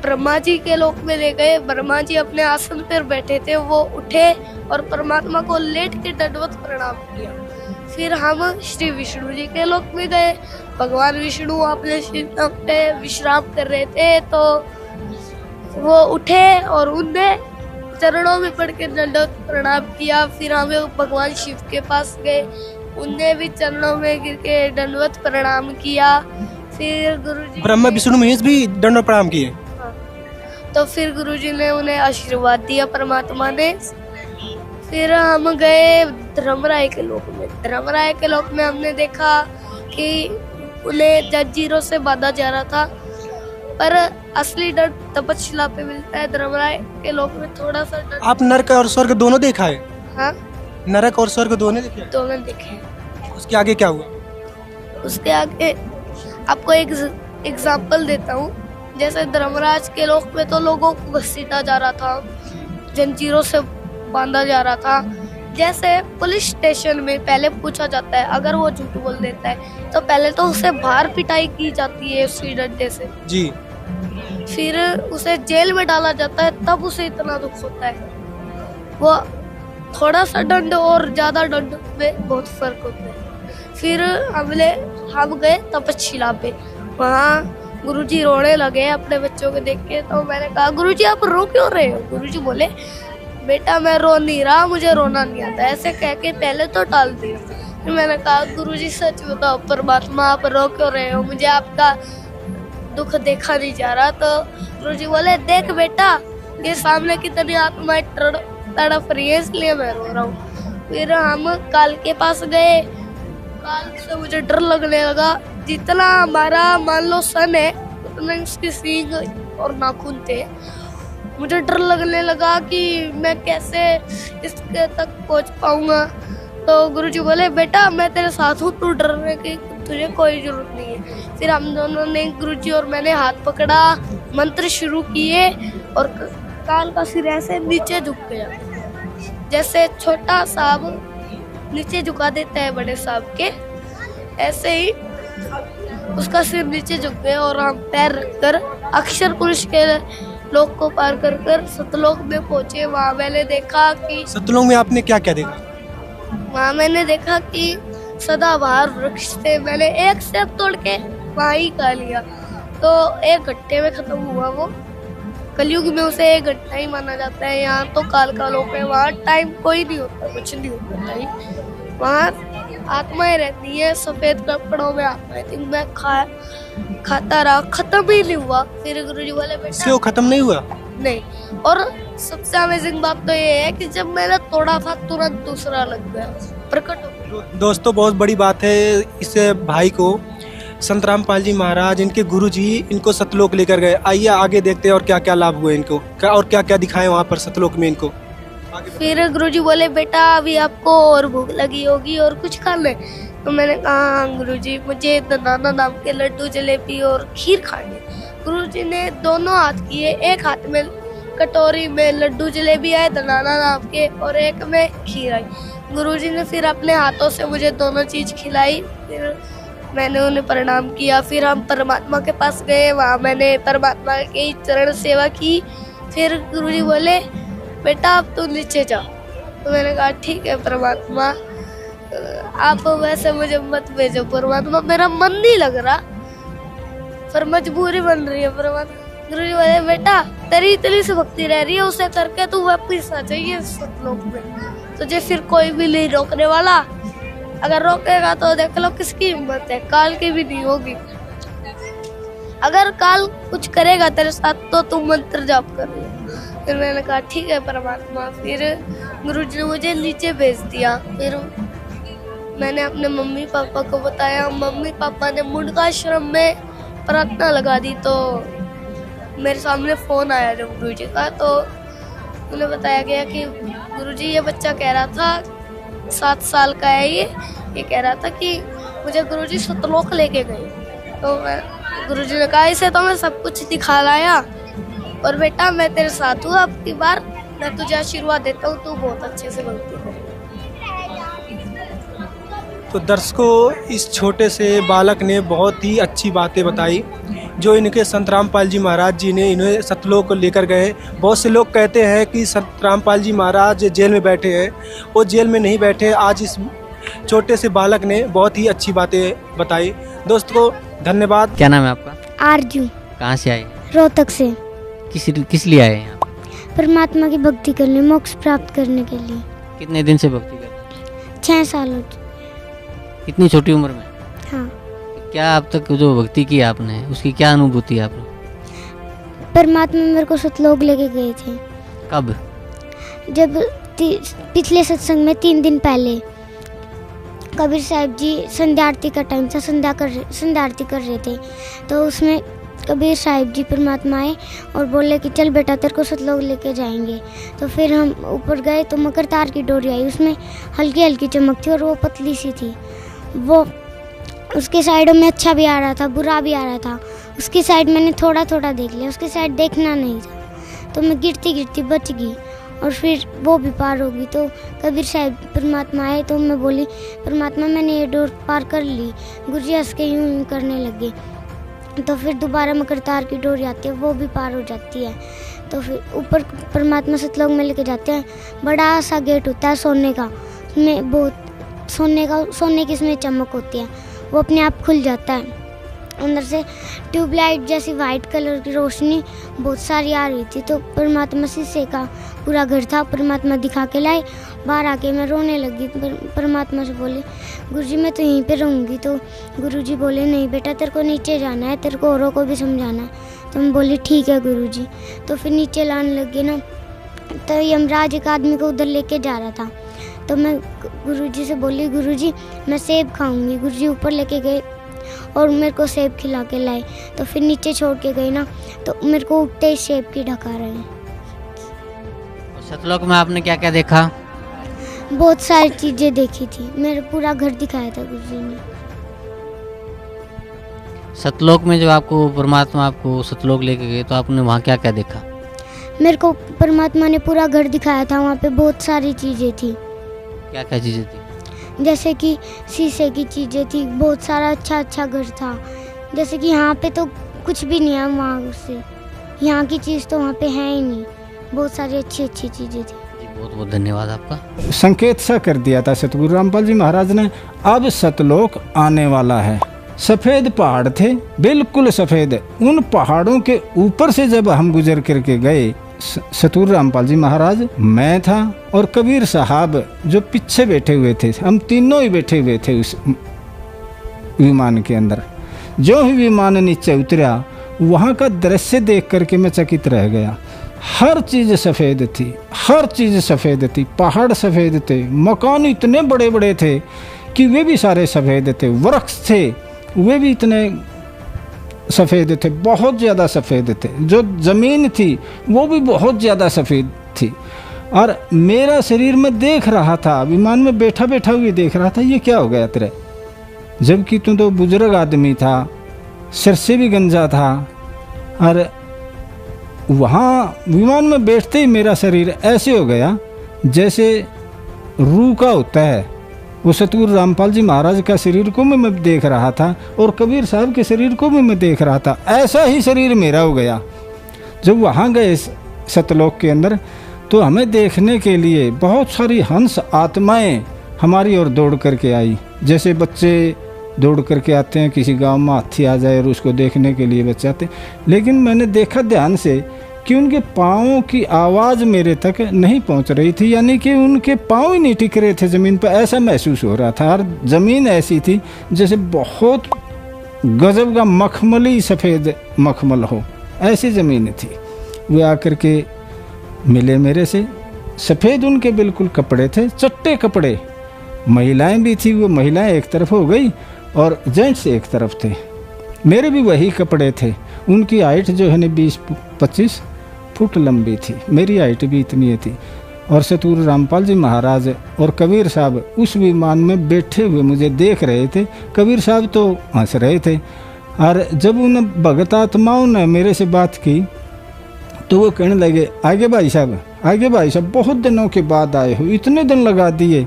ब्रह्मा जी के लोक में ले गए। ब्रह्मा जी अपने आसन पर बैठे थे, वो उठे और परमात्मा को लेट के दंडवत प्रणाम किया। फिर हम श्री विष्णु जी के लोक में गए। भगवान विष्णु अपने सिंह पे विश्राम कर रहे थे, तो वो उठे और उनने चरणों में पड़ के दंडवत प्रणाम किया। फिर हम भगवान शिव के पास गए, उनने भी चरणों में गिर के दंडवत प्रणाम किया। फिर गुरुजी ब्रह्मा विष्णु महेश भी दंडवत प्रणाम किए। तो फिर गुरुजी ने उन्हें आशीर्वाद दिया परमात्मा ने। फिर हम गए धर्मराय के लोक में। धर्मराय के लोक में हमने देखा कि उन्हें जंजीरों से बांधा जा रहा था, पर असली डर तपस्शिला पे मिलता है। धर्मराय के लोक में थोड़ा सा डर। आप नरक और स्वर्ग दोनों देखा है? हाँ, नरक और स्वर्ग दोनों देखे? दोनों देखे। उसके आगे क्या हुआ? उसके आगे आपको एक एग्जाम्पल देता हूँ। जैसे धर्मराज के लोक में तो लोगों को घसीटा जा रहा था, जंजीरों से बांधा जा रहा था। जैसे पुलिस स्टेशन में पहले पूछा जाता है, अगर वो झूठ बोल देता है तो पहले तो उसे बाहर पिटाई की जाती है उसी डंडे से जी। फिर उसे जेल में डाला जाता है, तब उसे इतना दुख होता है। वो थोड़ा सा दंड और ज्यादा दंड में बहुत फर्क होता है। फिर हम गए तपस्शिला पे। वहाँ गुरुजी रोने लगे अपने बच्चों को देख के। तो मैंने कहा गुरुजी आप रो क्यों रहे हो? गुरुजी बोले बेटा मैं रो नहीं रहा, मुझे रोना नहीं आता। ऐसे कह के पहले तो टाल दिया। फिर मैंने कहा गुरुजी सच बताओ परमात्मा आप रो क्यों रहे हो, मुझे आपका दुख देखा नहीं जा रहा। तो गुरुजी बोले देख बेटा ये सामने कितनी आत्माएं तड़प रही है, इसलिए मैं रो रहा हूँ। फिर हम काल के पास गए। काल से मुझे डर लगने लगा। जितना हमारा मान लो सन है उतना इसके सींग और नाखून थे। मुझे डर लगने लगा कि मैं कैसे इसके तक पहुंच पाऊंगा। तो गुरुजी बोले बेटा मैं तेरे साथ हूँ, तू डरने की तुझे कोई जरूरत नहीं है। फिर हम दोनों ने गुरुजी और मैंने हाथ पकड़ा, मंत्र शुरू किए और काल का सिर ऐसे नीचे झुक गया। जैसे छोटा सांप नीचे झुका देता है बड़े सांप के, ऐसे ही उसका सिर नीचे झुक गया और हम पैर रखकर अक्षर पुरुष के लोक को पार कर सतलोक में पहुंचे। वहाँ मैंने देखा कि सतलोक में आपने क्या क्या देखा? वहाँ मैंने देखा कि सदाबहार वृक्ष थे। मैंने एक सेब तोड़ के वहाँ ही खा लिया, तो एक घंटे में खत्म हुआ वो। कलयुग में उसे एक घंटा ही माना जाता है। यहाँ तो काल का लोक है, वहाँ टाइम कोई नहीं होता, कुछ नहीं होता टाइम। वहाँ आत्माएं रहती है, सफेद कपड़ों में आत्माएं थी। मैं खाता रहा, खत्म ही नहीं हुआ। फिर गुरुजी बोले बेटा वो खत्म नहीं हुआ? नहीं। और सबसे अमेजिंग बात तो ये है कि जब मैंने तोड़ा था तुरंत दूसरा लग गया, प्रकट हो गया। दोस्तों बहुत बड़ी बात है। इस भाई को संत रामपाल जी महाराज इनके गुरुजी इनको सतलोक लेकर गए। आइए आगे देखते हैं और क्या क्या लाभ हुए इनको, और क्या क्या दिखाए वहाँ पर सतलोक में इनको। फिर गुरुजी बोले बेटा अभी आपको और भूख लगी होगी और कुछ खा ले। तो मैंने कहा गुरुजी मुझे नाना नाम के लड्डू जलेबी और खीर खानी। गुरुजी ने दोनों हाथ किए, एक हाथ में कटोरी में लड्डू जलेबी आए नाना नाम के और एक में खीर आई। गुरुजी ने फिर अपने हाथों से मुझे दोनों चीज खिलाई। फिर मैंने उन्हें प्रणाम किया। फिर हम परमात्मा के पास गए, वहाँ मैंने परमात्मा की चरण सेवा की। फिर गुरुजी बोले बेटा अब तू नीचे जा। तो मैंने कहा ठीक है परमात्मा, आप वैसे मुझे मत भेजो परमात्मा, मेरा मन नहीं लग रहा, पर मजबूरी बन रही है परमात्मा। गुरुजी बोले बेटा तेरी इतनी सी भक्ति रह रही है, उसे करके तू वापिस आ जाइए सतलोक में। तुझे फिर कोई भी नहीं रोकने वाला, अगर रोकेगा तो देख लो किसकी हिम्मत है, काल की भी नहीं होगी। अगर काल कुछ करेगा तेरे साथ तो तू मंत्र जाप कर ले। फिर मैंने कहा ठीक है परमात्मा। फिर गुरुजी ने मुझे नीचे भेज दिया। फिर मैंने अपने मम्मी पापा को बताया। मम्मी पापा ने मुंडकाश्रम में प्रार्थना लगा दी। तो मेरे सामने फ़ोन आया जब गुरुजी का, तो उन्हें बताया गया कि गुरुजी ये बच्चा कह रहा था 7 साल का है, ये कह रहा था कि मुझे गुरुजी सतलोक लेके गए। तो मैं गुरुजी ने कहा इसे तो मैं सब कुछ दिखा लाया, और बेटा मैं तेरे साथ हूँ, अब की बार मैं तुझे आशीर्वाद देता हूँ, तू बहुत अच्छे से भक्ति कर। तो दर्शकों, इस छोटे से बालक ने बहुत ही अच्छी बातें बताई जो इनके संत रामपाल जी महाराज जी ने इन्हें सतलोक को लेकर गए। बहुत से लोग कहते हैं कि संत रामपाल जी महाराज जेल में बैठे हैं, वो जेल में नहीं बैठे। आज इस छोटे से बालक ने बहुत ही अच्छी बातें बताई। दोस्तों धन्यवाद। क्या नाम है आपका? आरजू। कहाँ से आए? रोहतक से। किस लिए आए हैं? परमात्मा की भक्ति करने, मोक्ष प्राप्त करने के लिए। कितने दिन से भक्ति कर रहे हैं? 6 साल हो चुके। इतनी छोटी उम्र में? हाँ। क्या अब तक जो भक्ति की आपने, उसकी क्या अनुभूति है आपने? परमात्मा मेरे को सतलोक लेके गए थे। कब? जब पिछले सत्संग में 3 दिन पहले कबीर साहब जी संध्या आरती का टाइम था, संध्या आरती कर रहे थे, तो उसमें कबीर साहब जी परमात्मा आए और बोले कि चल बेटा तेरे को सतलोक लेके जाएंगे। तो फिर हम ऊपर गए तो मकर तार की डोरी आई, उसमें हल्की हल्की चमक थी और वो पतली सी थी। वो उसके साइडों में अच्छा भी आ रहा था, बुरा भी आ रहा था। उसकी साइड मैंने थोड़ा थोड़ा देख लिया, उसकी साइड देखना नहीं था, तो मैं गिरती गिरती बच गई और फिर वो भी पार हो गई। तो कबीर साहब परमात्मा आए तो मैं बोली परमात्मा मैंने ये डोर पार कर ली। गुरुजी हंस के यूं करने लगे। तो फिर दोबारा मकर तार की डोरी आती है, वो भी पार हो जाती है। तो फिर ऊपर परमात्मा सतलोक में लेके जाते हैं। बड़ा सा गेट होता है सोने का, उसमें बहुत सोने की इसमें चमक होती है, वो अपने आप खुल जाता है। अंदर से ट्यूबलाइट जैसी वाइट कलर की रोशनी बहुत सारी आ रही थी। तो परमात्मा शीशे का पूरा घर था, परमात्मा दिखा के लाए। बाहर आके मैं रोने लगी, परमात्मा से बोली गुरुजी मैं तो यहीं पे रहूँगी। तो गुरुजी बोले नहीं बेटा तेरे को नीचे जाना है, तेरे को औरों को भी समझाना है। तो मैं बोली ठीक है गुरुजी। तो फिर नीचे लाने लगे ना, तो यमराज एक आदमी को उधर लेके जा रहा था। तो मैं गुरुजी से बोली गुरुजी मैं सेब खाऊंगी। गुरुजी ऊपर लेके गए और मेरे को सेब खिला के लाए। तो फिर नीचे छोड़ के गए ना, तो मेरे को उठते ही सेब की ढका रहे हैं। सतलोक में आपने क्या क्या देखा? बहुत सारी चीजें देखी थी, मेरा पूरा घर दिखाया था गुरुजी ने। सतलोक में जो आपको परमात्मा आपको सतलोक लेके गए, तो आपने वहाँ क्या क्या देखा? मेरे को परमात्मा ने पूरा घर दिखाया था, वहाँ पे बहुत सारी चीजें थी। क्या क्या चीजें थी? जैसे कि शीशे की चीजें थी, बहुत सारा अच्छा घर था। जैसे कि यहाँ पे तो कुछ भी नहीं है, वहाँ से यहाँ की चीज़ तो वहाँ पे है ही नहीं। बहुत सारी अच्छी चीज़ें थी। बहुत बहुत धन्यवाद आपका। संकेत सा कर दिया था सतगुरु रामपाल जी महाराज ने, अब सतलोक आने वाला है। सफ़ेद पहाड़ थे, बिल्कुल सफ़ेद। उन पहाड़ों के ऊपर से जब हम गुजर करके गए, सतगुरु रामपाल जी महाराज, मैं था और कबीर साहब जो पीछे बैठे हुए थे, हम तीनों ही बैठे हुए थे उस विमान के अंदर। जो ही विमान नीचे उतरा, वहाँ का दृश्य देख करके मैं चकित रह गया। हर चीज़ सफ़ेद थी, हर चीज़ सफ़ेद थी। पहाड़ सफ़ेद थे, मकान इतने बड़े बड़े थे कि वे भी सारे सफ़ेद थे। वृक्ष थे, वे भी इतने सफ़ेद थे, बहुत ज़्यादा सफ़ेद थे। जो ज़मीन थी वो भी बहुत ज़्यादा सफ़ेद थी। और मेरा शरीर में देख रहा था, विमान में बैठा बैठा हुए देख रहा था, ये क्या हो गया तेरे, जबकि तू तो बुजुर्ग आदमी था, सिर से भी गंजा था। और वहाँ विमान में बैठते ही मेरा शरीर ऐसे हो गया जैसे रूह का होता है। वो सतगुरु रामपाल जी महाराज का शरीर को मैं देख रहा था और कबीर साहब के शरीर को भी मैं देख रहा था। ऐसा ही शरीर मेरा हो गया। जब वहाँ गए सतलोक के अंदर, तो हमें देखने के लिए बहुत सारी हंस आत्माएं हमारी ओर दौड़ करके आई। जैसे बच्चे दौड़ करके आते हैं, किसी गांव में हाथी आ जाए और उसको देखने के लिए बच्चे आते। लेकिन मैंने देखा ध्यान से कि उनके पाँवों की आवाज़ मेरे तक नहीं पहुंच रही थी, यानी कि उनके पाँव ही नहीं टिक रहे थे ज़मीन पर, ऐसा महसूस हो रहा था। और ज़मीन ऐसी थी जैसे बहुत गजब का मखमली सफ़ेद मखमल हो, ऐसी ज़मीन थी। वे आकर के मिले मेरे से, सफ़ेद उनके बिल्कुल कपड़े थे, चट्टे कपड़े, महिलाएं भी थी, वो महिलाएं एक तरफ हो गई और जेंट्स एक तरफ थे। मेरे भी वही कपड़े थे। उनकी हाइट जो है ना 20-25 फुट लंबी थी, मेरी हाइट भी इतनी थी। और सतगुरु रामपाल जी महाराज और कबीर साहब उस विमान में बैठे हुए मुझे देख रहे थे। कबीर साहब तो हंस रहे थे। और जब उन भगत आत्माओं ने मेरे से बात की तो वो कहने लगे, आगे भाई साहब, आगे भाई साहब, बहुत दिनों के बाद आए हो, इतने दिन लगा दिए,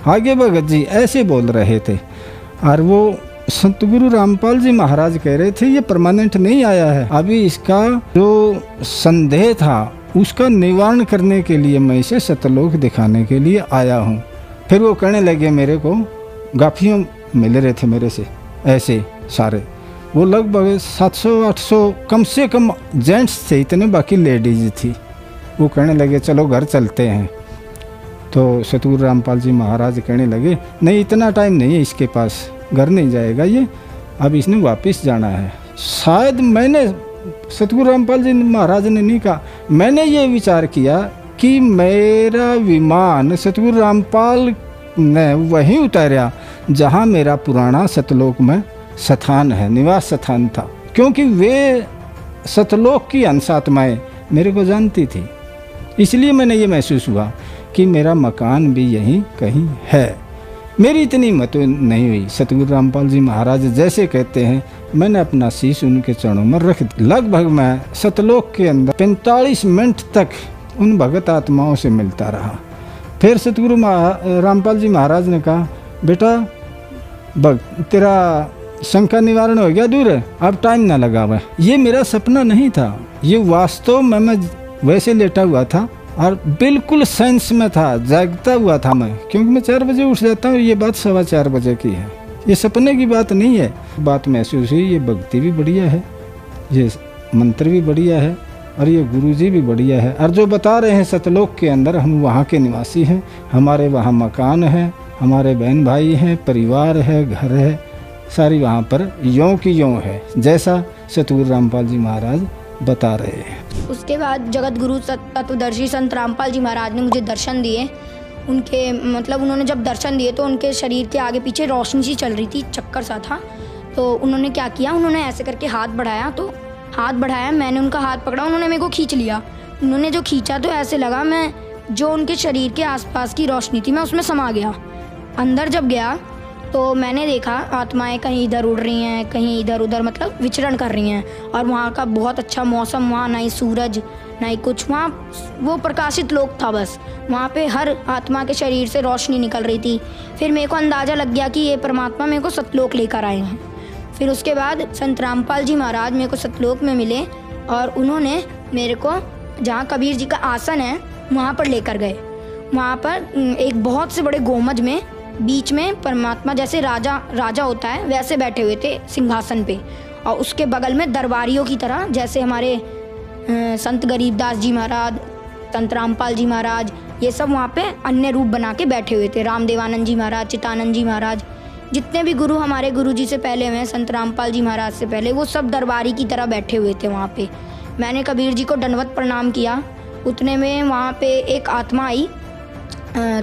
आगे भगत जी, ऐसे बोल रहे थे। और वो सतगुरु रामपाल जी महाराज कह रहे थे ये परमानेंट नहीं आया है, अभी इसका जो संदेह था उसका निवारण करने के लिए मैं इसे सतलोक दिखाने के लिए आया हूँ। फिर वो कहने लगे, मेरे को गाफियों मिल रहे थे मेरे से ऐसे सारे, वो लगभग 700-800 कम से कम जेंट्स थे इतने, बाकी लेडीज थी। वो कहने लगे चलो घर चलते हैं। तो सतगुरु रामपाल जी महाराज कहने लगे, नहीं इतना टाइम नहीं है इसके पास, घर नहीं जाएगा ये, अब इसने वापस जाना है। शायद मैंने, सतगुरु रामपाल जी महाराज ने नहीं कहा, मैंने ये विचार किया कि मेरा विमान सतगुरु रामपाल ने वहीं उतारा जहाँ मेरा पुराना सतलोक में स्थान है, निवास स्थान था, क्योंकि वे सतलोक की अंशात्माएँ मेरे को जानती थी। इसलिए मैंने ये महसूस हुआ कि मेरा मकान भी यहीं कहीं है। मेरी इतनी हिम्मत नहीं हुई। सतगुरु रामपाल जी महाराज जैसे कहते हैं, मैंने अपना शीश उनके चरणों में रख दिया। लगभग मैं सतलोक के अंदर 45 मिनट तक उन भगत आत्माओं से मिलता रहा। फिर सतगुरु रामपाल जी महाराज ने कहा, बेटा तेरा शंका निवारण हो गया दूर, अब टाइम ना लगा हुआ। ये मेरा सपना नहीं था, ये वास्तव में मैं वैसे लेटा हुआ था और बिल्कुल सेंस में था, जागता हुआ था मैं, क्योंकि मैं 4 बजे उठ जाता हूँ। ये बात 4:15 बजे की है, ये सपने की बात नहीं है। बात महसूस हुई, ये भक्ति भी बढ़िया है, ये मंत्र भी बढ़िया है और ये गुरुजी भी बढ़िया है। और जो बता रहे हैं सतलोक के अंदर हम वहाँ के निवासी हैं, हमारे वहाँ मकान है, हमारे बहन भाई हैं, परिवार है, घर है, सारी वहाँ पर यों की यों है जैसा सतगुरु रामपाल जी महाराज बता रहे हैं। उसके बाद जगत गुरु तत्वदर्शी संत रामपाल जी महाराज ने मुझे दर्शन दिए। उनके मतलब उन्होंने जब दर्शन दिए तो उनके शरीर के आगे पीछे रोशनी सी चल रही थी, चक्कर सा था। तो उन्होंने क्या किया, उन्होंने ऐसे करके हाथ बढ़ाया, तो हाथ बढ़ाया, मैंने उनका हाथ पकड़ा, उन्होंने मेरे को खींच लिया। उन्होंने जो खींचा तो ऐसे लगा मैं जो उनके शरीर के आसपास की रोशनी थी मैं उसमें समा गया। अंदर जब गया तो मैंने देखा आत्माएं कहीं इधर उड़ रही हैं, कहीं इधर उधर मतलब विचरण कर रही हैं। और वहाँ का बहुत अच्छा मौसम, वहाँ ना ही सूरज ना ही कुछ, वहाँ वो प्रकाशित लोक था बस। वहाँ पे हर आत्मा के शरीर से रोशनी निकल रही थी। फिर मेरे को अंदाज़ा लग गया कि ये परमात्मा मेरे को सतलोक लेकर आए हैं। फिर उसके बाद संत रामपाल जी महाराज मेरे को सतलोक में मिले और उन्होंने मेरे को जहाँ कबीर जी का आसन है वहाँ पर लेकर गए। वहाँ पर एक बहुत से बड़े गोमज में बीच में परमात्मा जैसे राजा होता है वैसे बैठे हुए थे सिंहासन पे, और उसके बगल में दरबारियों की तरह जैसे हमारे संत गरीबदास जी महाराज, संत रामपाल जी महाराज, ये सब वहाँ पे अन्य रूप बना के बैठे हुए थे। रामदेवानंद जी महाराज, चितानंद जी महाराज, जितने भी गुरु हमारे गुरु जी से पहले हुए, संत रामपाल जी महाराज से पहले, वो सब दरबारी की तरह बैठे हुए थे वहाँ पे। मैंने कबीर जी को दंडवत प्रणाम किया। उतने में वहाँ पे एक आत्मा आई,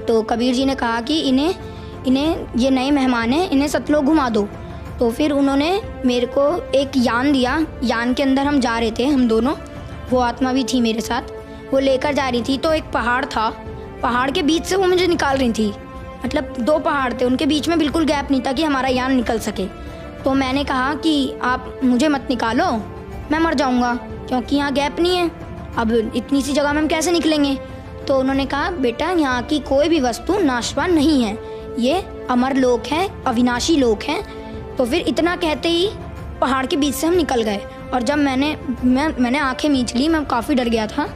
तो कबीर जी ने कहा कि इन्हें ये नए मेहमान हैं, इन्हें सतलोक घुमा दो। तो फिर उन्होंने मेरे को एक यान दिया। यान के अंदर हम जा रहे थे, हम दोनों, वो आत्मा भी थी मेरे साथ, वो लेकर जा रही थी। तो एक पहाड़ था, पहाड़ के बीच से वो मुझे निकाल रही थी। मतलब 2 पहाड़ थे, उनके बीच में बिल्कुल गैप नहीं था कि हमारा यान निकल सके। तो मैंने कहा कि आप मुझे मत निकालो, मैं मर जाऊँगा, क्योंकि यहाँ गैप नहीं है, अब इतनी सी जगह में हम कैसे निकलेंगे। तो उन्होंने कहा, बेटा यहाँ की कोई भी वस्तु नाशवान नहीं है, ये अमर लोक है, अविनाशी लोक है। तो फिर इतना कहते ही पहाड़ के बीच से हम निकल गए। और जब मैंने आंखें मींच ली, मैं काफ़ी डर गया था।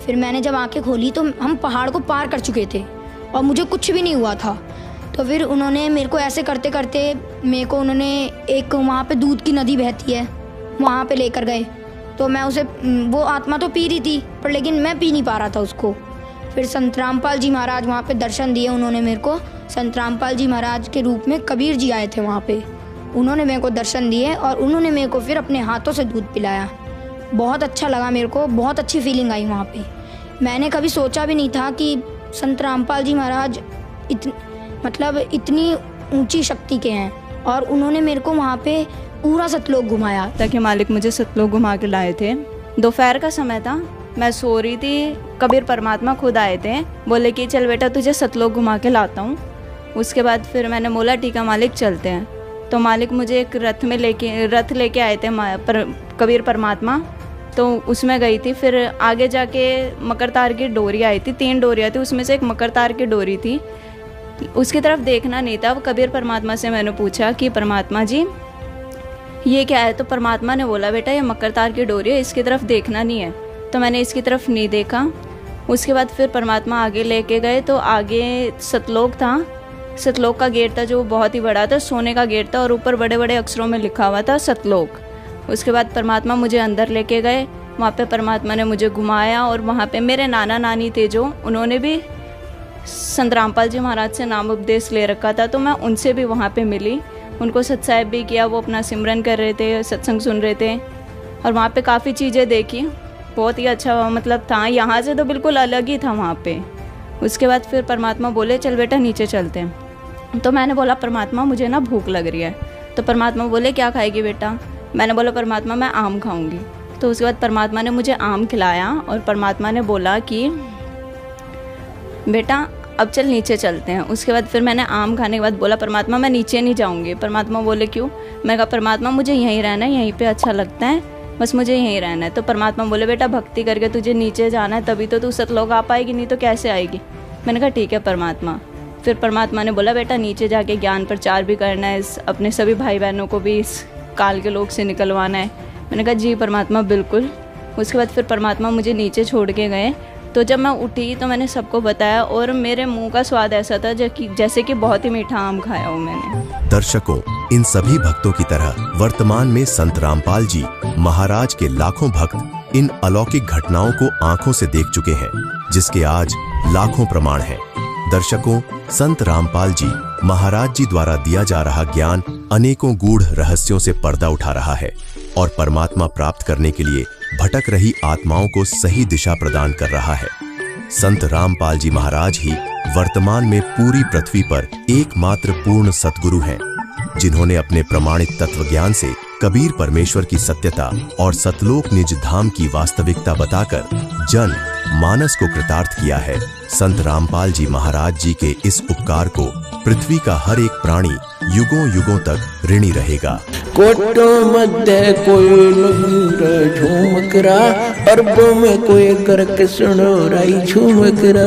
फिर मैंने जब आंखें खोली तो हम पहाड़ को पार कर चुके थे और मुझे कुछ भी नहीं हुआ था। तो फिर उन्होंने मेरे को ऐसे करते करते मेरे को उन्होंने एक वहाँ पे दूध की नदी बहती है वहाँ पे लेकर गए। तो मैं उसे, वो आत्मा तो पी रही थी पर लेकिन मैं पी नहीं पा रहा था उसको। फिर संत रामपाल जी महाराज वहाँ पे दर्शन दिए उन्होंने मेरे को। संत रामपाल जी महाराज के रूप में कबीर जी आए थे वहाँ पे, उन्होंने मेरे को दर्शन दिए और उन्होंने मेरे को फिर अपने हाथों से दूध पिलाया। बहुत अच्छा लगा मेरे को, बहुत अच्छी फीलिंग आई वहाँ पे। मैंने कभी सोचा भी नहीं था कि संत रामपाल जी महाराज मतलब इतनी ऊंची शक्ति के हैं। और उन्होंने मेरे को वहाँ पे पूरा सतलोक घुमाया। ताकि मालिक मुझे सतलोक घुमा के लाए थे। दोपहर का समय था, मैं सो रही थी, कबीर परमात्मा खुद आए थे, बोले कि चल बेटा तुझे सतलोक घुमा के लाता हूँ। उसके बाद फिर मैंने बोला ठीक है मालिक चलते हैं। तो मालिक मुझे एक रथ लेके आए थे कबीर परमात्मा, तो उसमें गई थी। फिर आगे जाके मकर तार की डोरी आई थी, 3 डोरियाँ थी, उसमें से एक मकर तार की डोरी थी। उसकी तरफ देखना नहीं था। कबीर परमात्मा से मैंने पूछा कि परमात्मा जी ये क्या है? तो परमात्मा ने बोला बेटा ये मकर तार की डोरी है, इसकी तरफ देखना नहीं है। तो मैंने इसकी तरफ नहीं देखा। उसके बाद फिर परमात्मा आगे लेके गए, तो आगे सतलोक था। सतलोक का गेट था जो बहुत ही बड़ा था, सोने का गेट था, और ऊपर बड़े बड़े अक्षरों में लिखा हुआ था सतलोक। उसके बाद परमात्मा मुझे अंदर लेके गए। वहाँ पे परमात्मा ने मुझे घुमाया, और वहाँ पे मेरे नाना नानी थे जो, उन्होंने भी संत रामपाल जी महाराज से नाम उपदेश ले रखा था, तो मैं उनसे भी वहाँ पे मिली, उनको सत्साहिब भी किया। वो अपना सिमरन कर रहे थे, सत्संग सुन रहे थे, और वहाँ पे काफ़ी चीज़ें देखी। बहुत ही अच्छा मतलब था, यहाँ से तो बिल्कुल अलग ही था वहाँ पे। उसके बाद फिर परमात्मा बोले चल बेटा नीचे चलते हैं। तो मैंने बोला परमात्मा मुझे ना भूख लग रही है। तो परमात्मा बोले क्या खाएगी बेटा? मैंने बोला परमात्मा मैं आम खाऊंगी। तो उसके बाद परमात्मा ने मुझे आम खिलाया, और परमात्मा ने बोला कि बेटा अब चल नीचे चलते हैं। उसके बाद फिर मैंने आम खाने के बाद बोला परमात्मा मैं नीचे नहीं जाऊंगी। परमात्मा बोले क्यों? मैं कहा परमात्मा मुझे यहीं रहना है, यहीं पे अच्छा लगता है, बस मुझे यहीं रहना है। तो परमात्मा बोले बेटा भक्ति करके तुझे नीचे जाना है, तभी तो तू सतलोक आ पाएगी, नहीं तो कैसे आएगी? मैंने कहा ठीक है परमात्मा। फिर परमात्मा ने बोला बेटा नीचे जाके ज्ञान प्रचार भी करना है, अपने सभी भाई बहनों को भी इस काल के लोग से निकलवाना है। मैंने कहा जी परमात्मा बिल्कुल। उसके बाद फिर परमात्मा मुझे नीचे छोड़ के गए। तो जब मैं उठी तो मैंने सबको बताया, और मेरे मुंह का स्वाद ऐसा था जैसे कि बहुत ही मीठा आम खाया हो मैंने। दर्शकों, इन सभी भक्तों की तरह वर्तमान में संत रामपाल जी महाराज के लाखों भक्त इन अलौकिक घटनाओं को आंखों से देख चुके हैं, जिसके आज लाखों प्रमाण हैं। दर्शकों, संत रामपाल जी महाराज जी द्वारा दिया जा रहा ज्ञान अनेकों गूढ़ रहस्यों से पर्दा उठा रहा है, और परमात्मा प्राप्त करने के लिए भटक रही आत्माओं को सही दिशा प्रदान कर रहा है। संत रामपाल जी महाराज ही वर्तमान में पूरी पृथ्वी पर एकमात्र पूर्ण सतगुरु हैं, जिन्होंने अपने प्रमाणित तत्व ज्ञान से कबीर परमेश्वर की सत्यता और सतलोक निज धाम की वास्तविकता बताकर जन मानस को कृतार्थ किया है। संत रामपाल जी महाराज जी के इस उपकार को पृथ्वी का हर एक प्राणी युगों युगों तक ऋणी रहेगा। कोटो मध्य कोई लगी झूमकरा, अरबों में कोई करके सुनो राई झूमकरा।